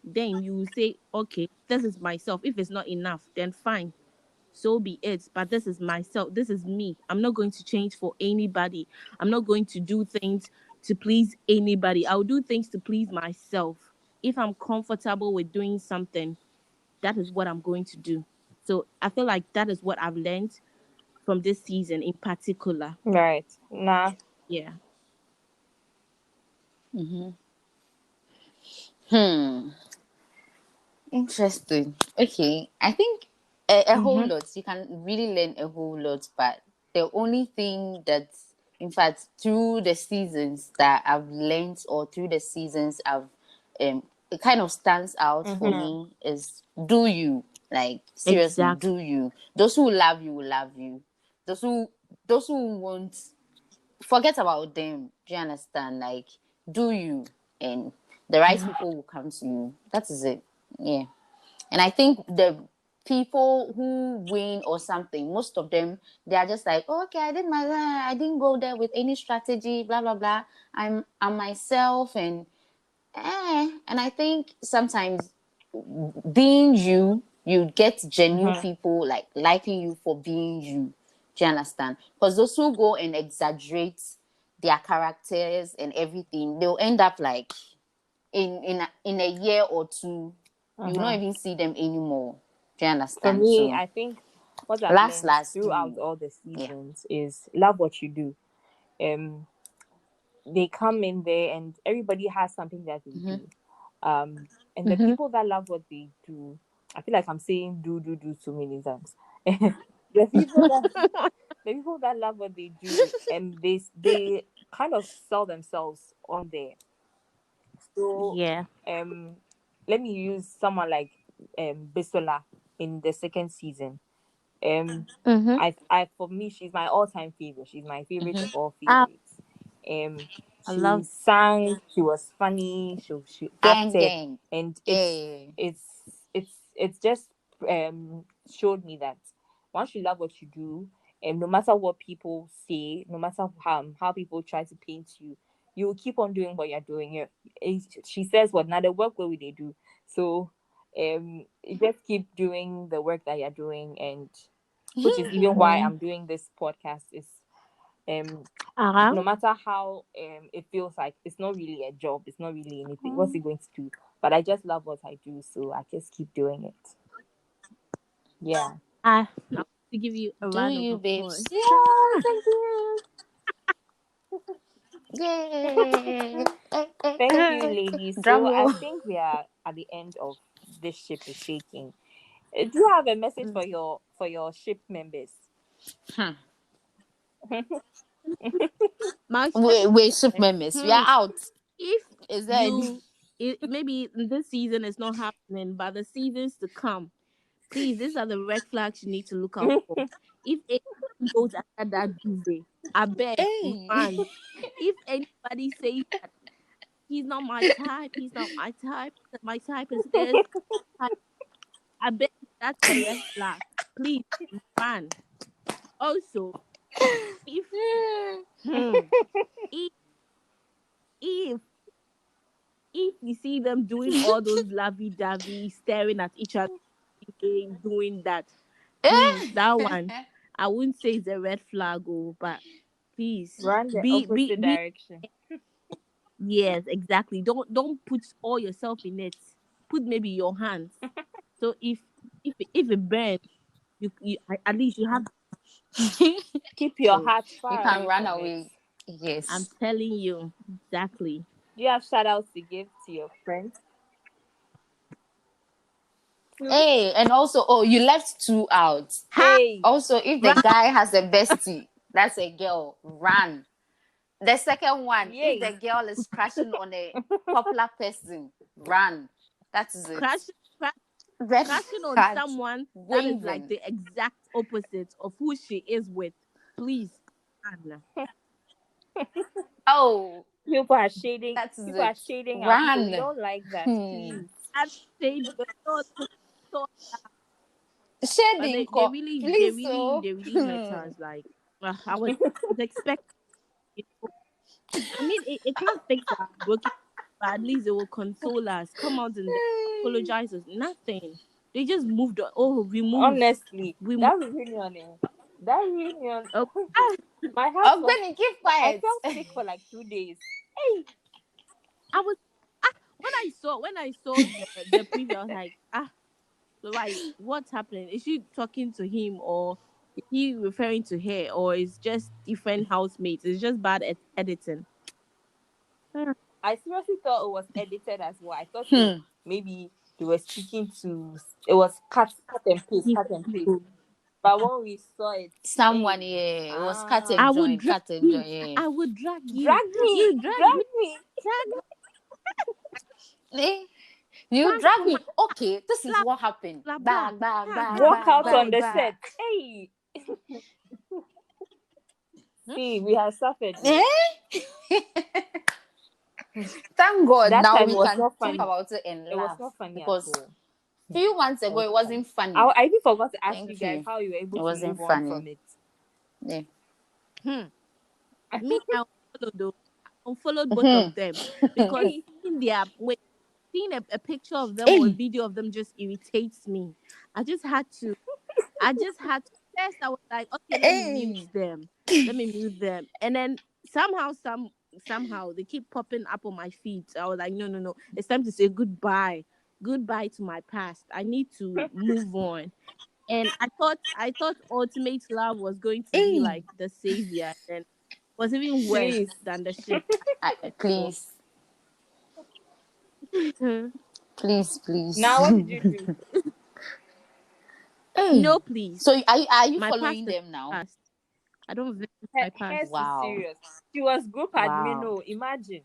B: then you will say, okay, this is myself. If it's not enough, then fine, so be it. But this is myself. This is me. I'm not going to change for anybody. I'm not going to do things to please anybody. I'll do things to please myself. If I'm comfortable with doing something, that is what I'm going to do. So I feel like that is what I've learned from this season in particular.
A: Right. Nah.
B: Yeah.
C: Mm-hmm. Hmm. Interesting. Okay. I think a whole
A: Mm-hmm.
C: lot. You can really learn a whole lot, but the only thing that, in fact, through the seasons that I've learned, or through the seasons it kind of stands out for
A: Mm-hmm.
C: me is, do you. Like, seriously,
B: Exactly.
C: do you. Those who love you will love you. Those who those who won't, forget about them. Do you understand? Like, do you, and the right people will come to you. That is it. Yeah. And I think the people who win or something, most of them, they are just like, oh, okay, I didn't go there with any strategy, blah blah blah. I'm myself, and I think sometimes being you, you get genuine
A: Mm-hmm.
C: people like liking you for being you. Do you understand? Because those who go and exaggerate their characters and everything, they'll end up like, in a year or two, you will not
A: Mm-hmm.
C: even see them anymore. Do you
A: For
C: understand?
A: me,
C: So
A: I think what I've
C: last
A: learned
C: last do
A: throughout
C: you.
A: all the
C: Yeah.
A: seasons is love what you do. Um, they come in there and everybody has something that they
C: Mm-hmm.
A: do. Um, and the
C: Mm-hmm.
A: people that love what they do, I feel like I'm saying do so many times. the people that the people that love what they do, and they kind of sell themselves on there. So,
B: Yeah.
A: um, let me use someone like Bisola in the second season. Um,
B: Mm-hmm.
A: I for me, she's my all-time favorite. She's my favorite
C: Mm-hmm.
A: of all
B: I,
A: favorites. Um,
B: I
A: she
B: love.
A: sang, she was funny, she
C: Gang
A: acted,
C: gang.
A: and
C: Hey.
A: it's just showed me that once you love what you do, and no matter what people say, no matter how people try to paint you, you will keep on doing what you're doing. She says, "What now? The work what will they do?" So, you just keep doing the work that you're doing, and which is even why
B: Mm-hmm.
A: I'm doing this podcast. Is um
B: Uh-huh.
A: no matter how it feels like it's not really a job, it's not really anything. What's it going to do? But I just love what I do, so I just keep doing it. Yeah.
B: I want to give you a
C: Do
B: round of
C: you,
B: applause.
C: babes?
A: Yeah, thank you.
C: Yay.
A: Thank you, ladies.
C: Drum
A: So I
C: roll.
A: think we are at the end of this ship is shaking. Do you have a message
B: Mm.
A: for your ship members?
C: Hmm.
B: My
C: Wait, soup members, we are
B: hmm,
C: out.
B: if
C: Is that
B: you maybe this season is not happening, but the seasons to come, please, these are the red flags you need to look out for. If anyone goes after that duvet, I beg,
C: hey?
B: run. If anybody says that he's not my type, he's not my type is this, I beg, that's a red flag. Please run. Also, if hmm, if if if you see them doing all those lovey-dovey, staring at each other, doing that, please, that one, I wouldn't say it's a red flag, oh, but please
A: Run the opposite
B: be
A: direction.
B: yes, exactly. Don't put all yourself in it. Put maybe your hands. So if it burns, at least you have
A: Keep your
B: to.
A: heart
C: You
A: far
C: can
A: away
C: run
A: from it.
C: away.
B: I'm
C: Yes.
B: telling you exactly.
A: Do you have shout outs to give to your friends? Two?
C: Hey, and also, oh, you left two out.
B: Ha!
A: Hey,
C: Also, if the
B: Right.
C: guy has a bestie, that's a girl, run. The second one, if the
A: yay.
C: girl is crashing on a popular person, run. That is it.
B: Crash, crash,
C: Red
B: crashing on
C: flag
B: someone that is like
C: waving.
B: the exact opposite of who she is with. Please. Anna.
C: Oh,
A: People are shading.
C: that is
A: People are
C: it.
A: shading our people. We
C: Run.
A: don't like that.
C: Hmm.
A: Please.
B: That shade, but so, but
C: Shedding,
B: they really, they
C: please,
B: really,
C: so.
B: they really hurt us. Like I was expecting. You know, I mean, it can't fix our broken, but at least it will console us. Come out and apologize us. Nothing. They just moved on. Oh, we move.
A: Honestly,
B: We move.
A: that reunion, that reunion,
B: Oh, ah,
A: my heart
C: Oh,
A: was.
C: Benny, keep
A: I
C: quiet.
A: felt sick for like 2 days. Hey,
B: I was when I saw the preview, I was like, so why? What's happening? Is she talking to him, or is he referring to her, or is just different housemates? It's just bad at editing. Hmm.
A: I seriously thought it was edited as well. I thought
C: Hmm.
A: maybe they were speaking to. It was cut and paste, cut and paste. But when we saw it,
C: Someone,
A: hey,
C: yeah, it was cut
A: ah,
C: and
B: I would
C: join,
B: drag
C: cut and
B: you.
C: join, yeah.
B: I would drag you.
A: drag me,
B: You drag
A: drag
B: me.
A: me.
B: Drag
C: Eh? You
B: one
C: drag
B: from my
C: me. Okay, this is
B: blah
C: what happened.
B: blah blah.
C: Bag, bag,
B: Bag
C: bag,
B: bag
A: Walk
C: bag,
A: out
B: bag.
A: on
C: bag,
A: the
C: bag.
A: set. Hey,
B: Hmm?
A: see, we have suffered.
C: Eh?
A: Oh.
C: Thank God
A: That
C: now
A: time
C: we
A: it was
C: can
A: not
C: talk
A: funny.
C: about it and
A: It was
C: laugh
A: not funny at
C: because
A: all.
C: few months
A: It
C: ago
A: was
C: it
A: not funny.
C: wasn't funny.
A: I even forgot to ask you
C: Thank
A: guys
C: you.
A: how you were
C: It
A: able to
C: wasn't
A: move on
C: funny.
A: from it.
C: Yeah.
B: Hmm. Me, I unfollowed those. I unfollowed both
C: Hmm.
B: of them because
A: Hey,
B: seeing a picture of them or a
C: Hey.
B: video of them just irritates me. I just had to. I just had to. First, I was like, okay, let me mute
C: Hey.
B: them. Let me mute them. And then somehow they keep popping up on my feed. I was like, no, no, no. It's time to say goodbye. Goodbye to my past. I need to move on. And I thought Ultimate Love was going to be
C: Hey.
B: like the savior, and was even worse
A: please.
B: than the shit. So,
C: Please.
B: hmm.
C: Please, please.
A: Now, what did you do?
C: Hey.
B: No, please.
C: So are you
B: My past
C: following
B: is
C: them now?
B: past. I don't visit my
A: Hers
B: past.
A: is
C: Wow.
A: serious. She was group admin.
C: Wow.
A: Oh, imagine.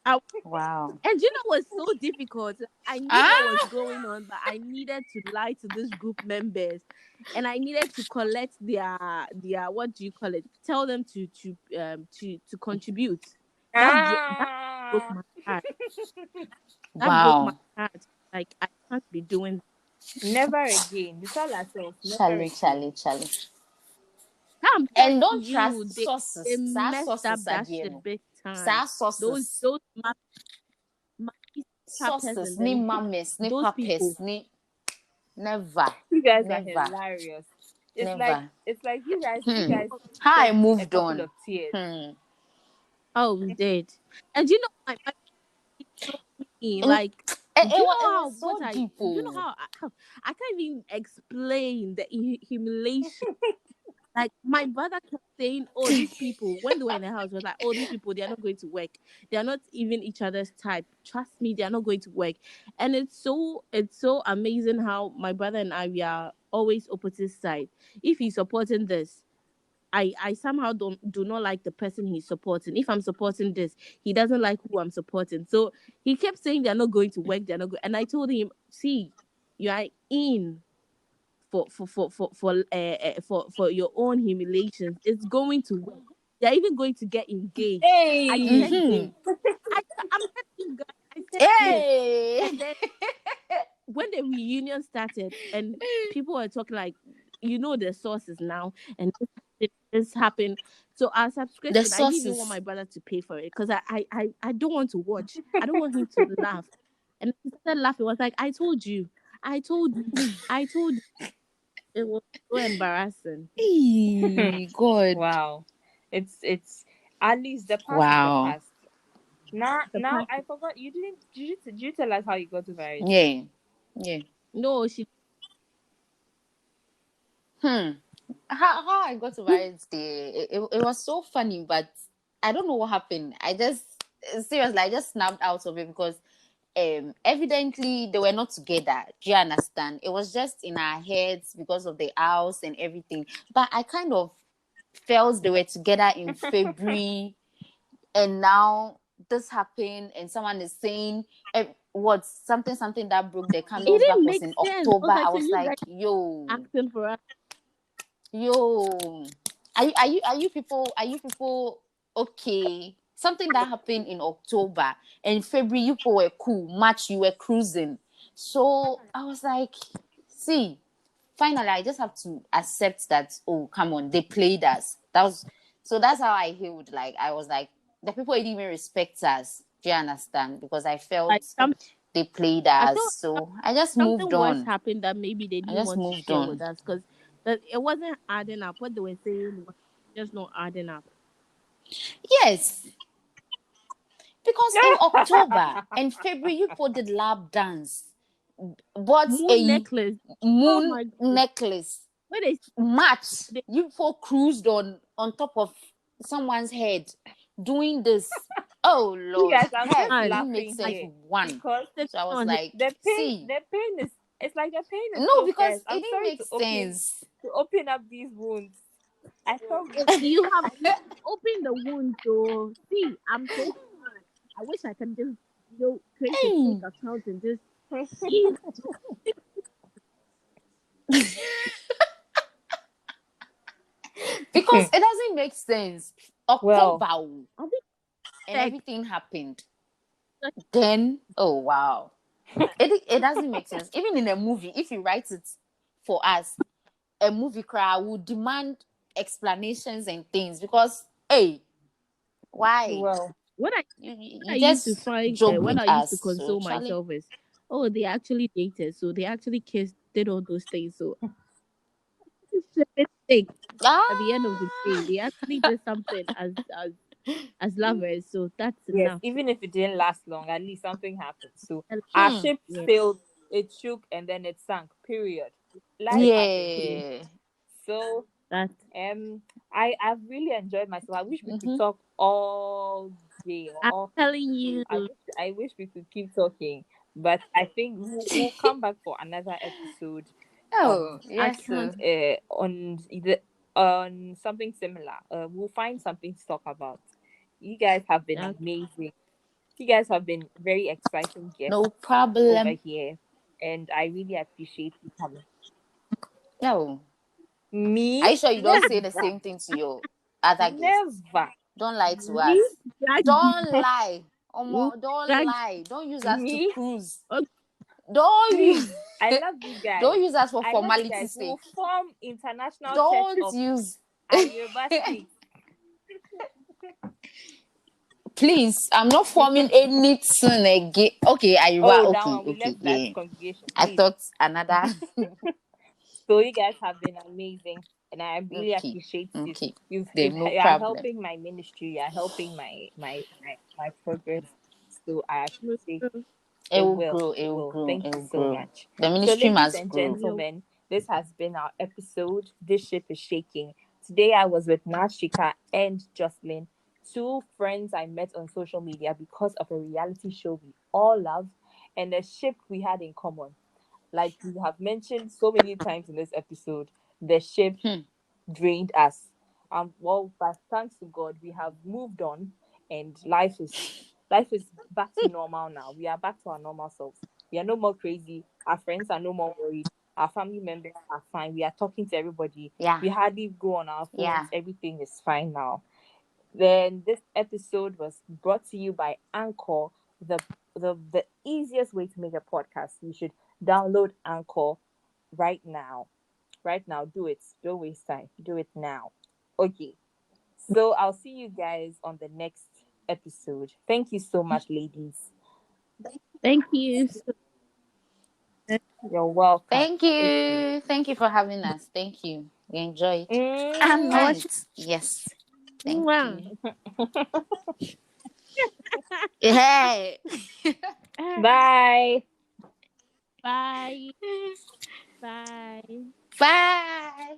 B: I,
C: Wow.
B: and you know what's so difficult? I knew what was
C: Ah.
B: going on, but I needed to lie to these group members, and I needed to collect their what do you call it? Tell them to contribute. That broke
A: Ah,
B: my heart. That broke my
C: Wow.
B: heart. Like I can't be doing.
A: never again. We tell ourselves, never
C: Charlie,
A: again.
C: Charlie, Charlie.
B: I'm
C: And
B: telling
C: don't
B: you,
C: trust
B: they
C: sources. Sa
B: messed up
C: sources
B: that
C: are
B: shit
C: no.
B: big time.
C: Sa sources.
B: Those
C: Sources
B: persons
C: ni
B: and
C: mames ni
B: those people.
C: papes ni never.
A: You guys are
C: Never.
A: hilarious.
C: Never.
A: It's like you
C: Hmm.
A: guys
C: How I
A: shed a
C: moved
A: couple
C: on.
A: of tears.
C: Hmm.
B: Oh, we did. And you know, my so mean.
C: Mm,
B: Like, do you
C: it
B: know
C: was
B: how
C: so deep.
B: do you know
C: Oh.
B: how I can't even explain the humiliation. Like my brother kept saying, "Oh, these people." When they were in the house, was like, "Oh, these people, they are not going to work. They are not even each other's type. Trust me, they are not going to work." And it's so amazing how my brother and I we are always opposite side. If he's supporting this, I somehow do not like the person he's supporting. If I'm supporting this, he doesn't like who I'm supporting. So he kept saying they're not going to work. They're not. And I told him, "See, you are in." For your own humiliations. It's going to work. They're even going to get engaged. I
A: Hey,
B: said
C: Mm-hmm.
B: this. I'm telling you guys, I said this.
C: Hey.
B: And then when the reunion started and people were talking like, the sources now, and this happened. So our
C: The
B: subscription, I didn't even want
C: sources.
B: my brother to pay for it because I don't want to watch. I don't want him to laugh. And he started laughing. It was like, I told you, I told you. It was so embarrassing.
C: Hey, God.
A: wow. It's at least the past is the
C: Wow.
A: past.
B: The
A: Now
B: past.
A: I forgot. You didn't. Did you tell us how you got over it?
C: Yeah. Yeah.
B: No, she.
C: Hmm. How I got to marriage day, it was so funny, but I don't know what happened. I just seriously, I just snapped out of it because evidently they were not together. Do you understand? It was just in our heads because of the house and everything. But I kind of felt they were together in February, and now this happened, and someone is saying what something that broke the
B: It
C: camel's back
B: didn't
C: was
B: make
C: in
B: sense. I
C: October.
B: was like,
C: I
B: so
C: was
B: you
C: like,
B: guys acting for us.
C: yo, are you people okay? Something that happened in October and February, you people were cool. March, you were cruising. So I was like, see, finally, I just have to accept that. Oh, come on, they played us. That's how I healed. Like I was like, the people didn't even respect us. Do you understand? Because I
B: Like
C: felt
B: some,
C: they played
B: I
C: us.
B: felt
C: So I just moved
B: something worse
C: on.
B: happened that maybe they
C: I
B: didn't
C: just
B: want to
C: moved
B: share with
C: on.
B: us because that it wasn't adding up. What they were saying was just not adding up.
C: Yes, because in October and February, you put the lap dance, bought
B: Moon
C: a
B: necklace. Oh
C: moon
B: my god.
C: necklace.
B: Where they,
C: March,
B: they
C: you four cruised on top of someone's head, doing this. Oh
A: You
C: Lord,
A: guys, I'm
C: hey,
A: just
C: it
B: man,
C: didn't make
A: laughing
B: like
C: sense.
A: here
C: One,
A: because
B: sitting
C: so I was
B: on his
C: like, see,
A: the pain is, it's like the pain is
C: no,
A: so
C: because
A: fierce.
C: it
A: I'm
C: didn't
A: sorry
C: make
A: to
C: sense.
A: open up these wounds. I felt
B: you have opened the wound. So see, I'm so sorry. I wish I could just create a fake
C: Hey.
B: account and just see.
C: Because it doesn't make sense.
A: well,
C: October oh,
B: I think
C: and
B: like
C: everything happened. Then, oh wow, it doesn't make sense. Even in a movie, if you write it for us, a movie crowd would demand explanations and things because hey, why
A: well,
B: what I
C: you
B: I used to
C: just
B: find
C: joke
B: what
C: with
B: I used to
C: us? So
B: console
C: Charlie,
B: myself is, oh, they actually dated, so they actually kissed, did all those things. So it's a mistake. At the end of the day,
C: ah,
B: they actually did something as lovers. So that's
A: yes,
B: enough.
A: even if it didn't last long, at least something happened. So
B: And,
A: our
C: hmm,
A: ship
B: yeah,
A: sailed, it shook, and then it sank. Period. Life happens.
B: yeah,
C: yeah,
A: So
B: that
A: um, I've really enjoyed myself. I wish we could
C: mm-hmm.
A: talk all day or
B: I'm
A: all.
B: telling you.
A: I wish we could keep talking, but I think we'll come back for another episode
C: Oh
B: I
C: yes,
B: can't.
C: sir.
A: on either on something similar. We'll find something to talk about. You guys have been
B: Okay.
A: amazing. You guys have been very exciting guests
C: No
A: over
C: problem.
A: here, and I really appreciate you coming.
C: No,
A: Me,
C: are you sure you don't say the
A: never,
C: same thing to your other guests?
A: never.
C: Don't lie to
B: We
C: us.
B: drag you.
C: Don't lie.
B: We
C: Omo, don't
B: drag.
C: lie. Don't use us to
A: Me,
C: cruise.
B: Okay,
C: Don't
A: please.
C: use
A: I love you guys.
C: don't use us for
A: I love you guys.
C: formality's
A: We'll
C: sake.
A: form International Church
C: Don't
A: of
C: use
A: Ayoba State.
C: please. I'm not forming anything again. Okay,
A: Oh,
C: Ayuba.
A: that
C: Okay,
A: one. We
C: okay,
A: left that
C: yeah.
A: congregation,
C: I
A: please.
C: thought another
A: So you guys have been amazing, and I really
C: okay.
A: appreciate you.
C: Okay.
A: You've
C: Then no
A: you are
C: problem.
A: helping my ministry. You are helping my progress. So I appreciate
C: It
A: it.
C: will
A: Will
C: grow,
A: it
C: it will
A: will.
C: grow,
A: Thank
C: it
A: you
C: will
A: so
C: grow.
A: much.
C: The
A: So,
C: ministry
A: ladies
C: must
A: and
C: grow.
B: you
A: gentlemen, this has been our episode. This ship is shaking. Today I was with Shika and Jocelyn, two friends I met on social media because of a reality show we all love, and a ship we had in common. Like we have mentioned so many times in this episode, the ship
C: Hmm.
A: drained us. Well, but thanks to God, we have moved on, and life is back to normal now. We are back to our normal selves. We are no more crazy. Our friends are no more worried. Our family members are fine. We are talking to everybody.
C: Yeah,
A: We hardly go on our phones.
C: yeah.
A: Everything is fine now. Then this episode was brought to you by Anchor, the the easiest way to make a podcast. You should download Anchor right now. Right now, do it. Don't waste time. Do it now. Okay. So I'll see you guys on the next episode. Thank you so much, ladies.
B: thank you. So much.
A: You're welcome.
C: Thank you. Thank you for having us. Thank you. We enjoyed. And
B: I
A: Mwah.
B: was.
C: night. Yes. Thank
B: Wow.
C: you. Hey.
A: Bye.
B: Bye. Bye.
C: Bye.